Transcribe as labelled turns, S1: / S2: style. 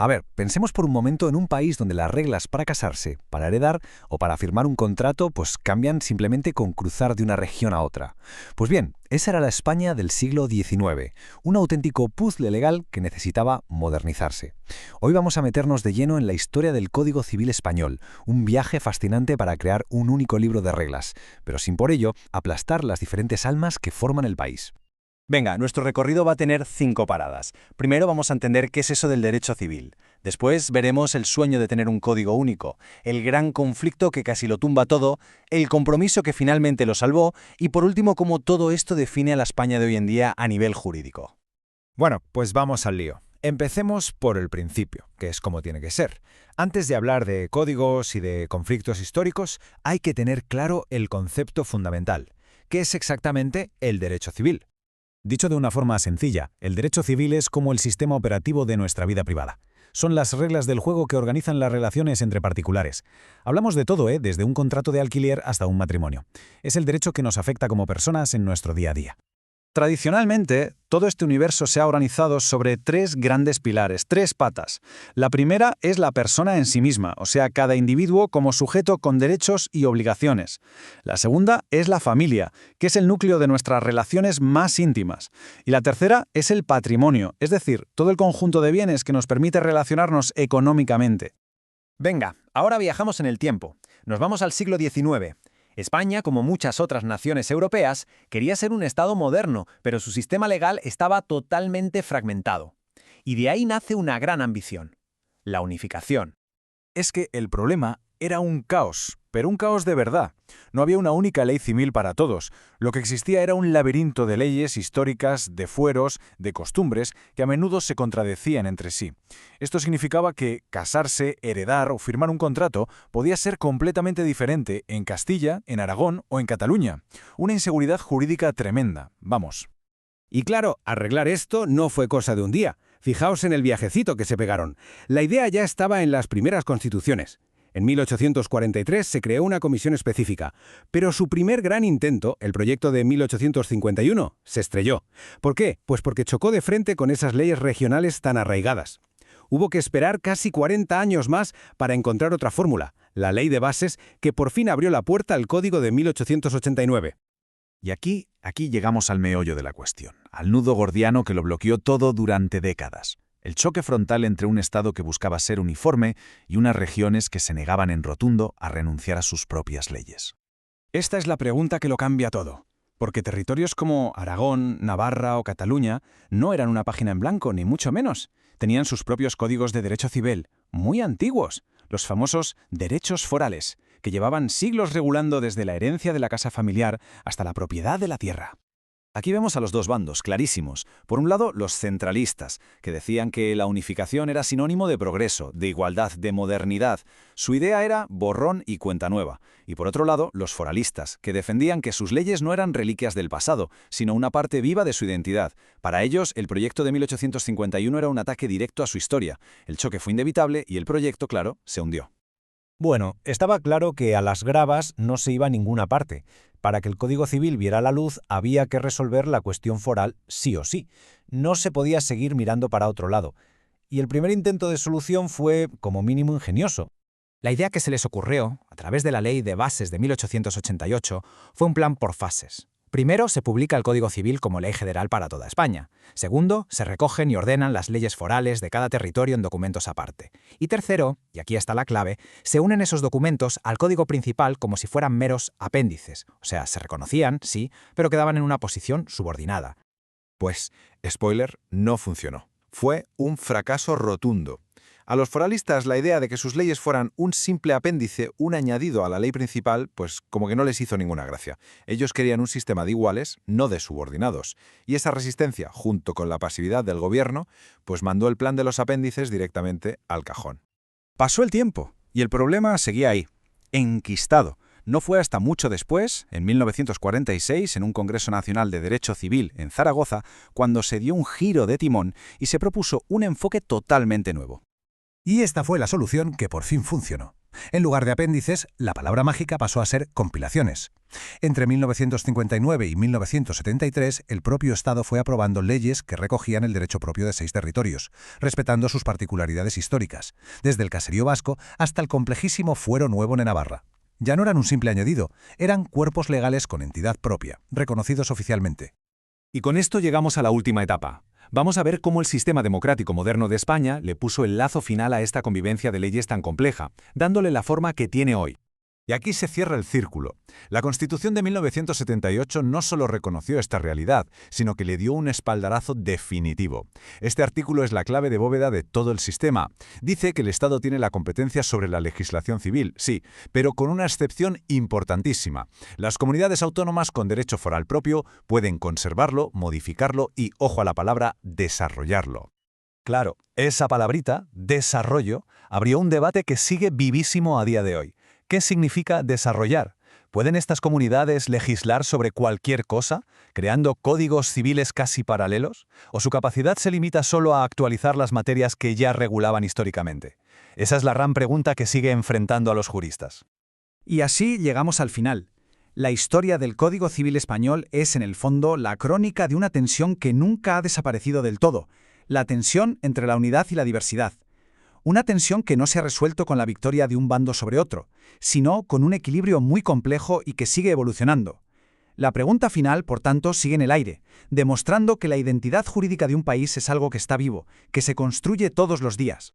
S1: A ver, pensemos por un momento en un país donde las reglas para casarse, para heredar o para firmar un contrato pues cambian simplemente con cruzar de una región a otra. Pues bien, esa era la España del siglo XIX, un auténtico puzzle legal que necesitaba modernizarse. Hoy vamos a meternos de lleno en la historia del Código Civil español, un viaje fascinante para crear un único libro de reglas, pero sin por ello aplastar las diferentes almas que forman el país.
S2: Venga, nuestro recorrido va a tener 5 paradas. Primero vamos a entender qué es eso del derecho civil. Después veremos el sueño de tener un código único, el gran conflicto que casi lo tumba todo, el compromiso que finalmente lo salvó y por último cómo todo esto define a la España de hoy en día a nivel jurídico.
S3: Bueno, pues vamos al lío. Empecemos por el principio, que es como tiene que ser. Antes de hablar de códigos y de conflictos históricos, hay que tener claro el concepto fundamental, que es exactamente el derecho civil. Dicho de una forma sencilla, el derecho civil es como el sistema operativo de nuestra vida privada. Son las reglas del juego que organizan las relaciones entre particulares. Hablamos de todo, desde un contrato de alquiler hasta un matrimonio. Es el derecho que nos afecta como personas en nuestro día a día.
S2: Tradicionalmente, todo este universo se ha organizado sobre 3 grandes pilares, 3 patas. La primera es la persona en sí misma, o sea, cada individuo como sujeto con derechos y obligaciones. La segunda es la familia, que es el núcleo de nuestras relaciones más íntimas. Y la tercera es el patrimonio, es decir, todo el conjunto de bienes que nos permite relacionarnos económicamente.
S4: Venga, ahora viajamos en el tiempo. Nos vamos al siglo XIX. España, como muchas otras naciones europeas, quería ser un Estado moderno, pero su sistema legal estaba totalmente fragmentado. Y de ahí nace una gran ambición: la unificación.
S3: Es que el problema era un caos, pero un caos de verdad. No había una única ley civil para todos. Lo que existía era un laberinto de leyes históricas, de fueros, de costumbres, que a menudo se contradecían entre sí. Esto significaba que casarse, heredar o firmar un contrato podía ser completamente diferente en Castilla, en Aragón o en Cataluña. Una inseguridad jurídica tremenda, vamos.
S5: Y claro, arreglar esto no fue cosa de un día. Fijaos en el viajecito que se pegaron. La idea ya estaba en las primeras constituciones. En 1843 se creó una comisión específica, pero su primer gran intento, el proyecto de 1851, se estrelló. ¿Por qué? Pues porque chocó de frente con esas leyes regionales tan arraigadas. Hubo que esperar casi 40 años más para encontrar otra fórmula, la Ley de Bases, que por fin abrió la puerta al Código de 1889.
S3: Y aquí llegamos al meollo de la cuestión, al nudo gordiano que lo bloqueó todo durante décadas. El choque frontal entre un Estado que buscaba ser uniforme y unas regiones que se negaban en rotundo a renunciar a sus propias leyes.
S2: Esta es la pregunta que lo cambia todo, porque territorios como Aragón, Navarra o Cataluña no eran una página en blanco, ni mucho menos. Tenían sus propios códigos de derecho civil, muy antiguos, los famosos derechos forales, que llevaban siglos regulando desde la herencia de la casa familiar hasta la propiedad de la tierra.
S3: Aquí vemos a los dos bandos, clarísimos. Por un lado, los centralistas, que decían que la unificación era sinónimo de progreso, de igualdad, de modernidad. Su idea era borrón y cuenta nueva. Y por otro lado, los foralistas, que defendían que sus leyes no eran reliquias del pasado, sino una parte viva de su identidad. Para ellos, el proyecto de 1851 era un ataque directo a su historia. El choque fue inevitable y el proyecto, claro, se hundió.
S1: Bueno, estaba claro que a las gravas no se iba a ninguna parte. Para que el Código Civil viera la luz, había que resolver la cuestión foral sí o sí. No se podía seguir mirando para otro lado. Y el primer intento de solución fue, como mínimo, ingenioso.
S6: La idea que se les ocurrió, a través de la Ley de Bases de 1888, fue un plan por fases. Primero, se publica el Código Civil como ley general para toda España. Segundo, se recogen y ordenan las leyes forales de cada territorio en documentos aparte. Y tercero, y aquí está la clave, se unen esos documentos al Código principal como si fueran meros apéndices. O sea, se reconocían, sí, pero quedaban en una posición subordinada.
S7: Pues, spoiler, no funcionó. Fue un fracaso rotundo. A los foralistas la idea de que sus leyes fueran un simple apéndice, un añadido a la ley principal, pues como que no les hizo ninguna gracia. Ellos querían un sistema de iguales, no de subordinados. Y esa resistencia, junto con la pasividad del gobierno, pues mandó el plan de los apéndices directamente al cajón.
S2: Pasó el tiempo y el problema seguía ahí, enquistado. No fue hasta mucho después, en 1946, en un Congreso Nacional de Derecho Civil en Zaragoza, cuando se dio un giro de timón y se propuso un enfoque totalmente nuevo.
S5: Y esta fue la solución que por fin funcionó.
S1: En lugar de apéndices, la palabra mágica pasó a ser compilaciones. Entre 1959 y 1973, el propio Estado fue aprobando leyes que recogían el derecho propio de 6 territorios, respetando sus particularidades históricas, desde el caserío vasco hasta el complejísimo Fuero Nuevo de Navarra. Ya no eran un simple añadido, eran cuerpos legales con entidad propia, reconocidos oficialmente.
S2: Y con esto llegamos a la última etapa. Vamos a ver cómo el sistema democrático moderno de España le puso el lazo final a esta convivencia de leyes tan compleja, dándole la forma que tiene hoy.
S3: Y aquí se cierra el círculo. La Constitución de 1978 no solo reconoció esta realidad, sino que le dio un espaldarazo definitivo. Este artículo es la clave de bóveda de todo el sistema. Dice que el Estado tiene la competencia sobre la legislación civil, sí, pero con una excepción importantísima. Las comunidades autónomas con derecho foral propio pueden conservarlo, modificarlo y, ojo a la palabra, desarrollarlo. Claro, esa palabrita, desarrollo, abrió un debate que sigue vivísimo a día de hoy. ¿Qué significa desarrollar? ¿Pueden estas comunidades legislar sobre cualquier cosa, creando códigos civiles casi paralelos? ¿O su capacidad se limita solo a actualizar las materias que ya regulaban históricamente? Esa es la gran pregunta que sigue enfrentando a los juristas.
S2: Y así llegamos al final. La historia del Código Civil Español es, en el fondo, la crónica de una tensión que nunca ha desaparecido del todo, la tensión entre la unidad y la diversidad. Una tensión que no se ha resuelto con la victoria de un bando sobre otro, sino con un equilibrio muy complejo y que sigue evolucionando. La pregunta final, por tanto, sigue en el aire, demostrando que la identidad jurídica de un país es algo que está vivo, que se construye todos los días.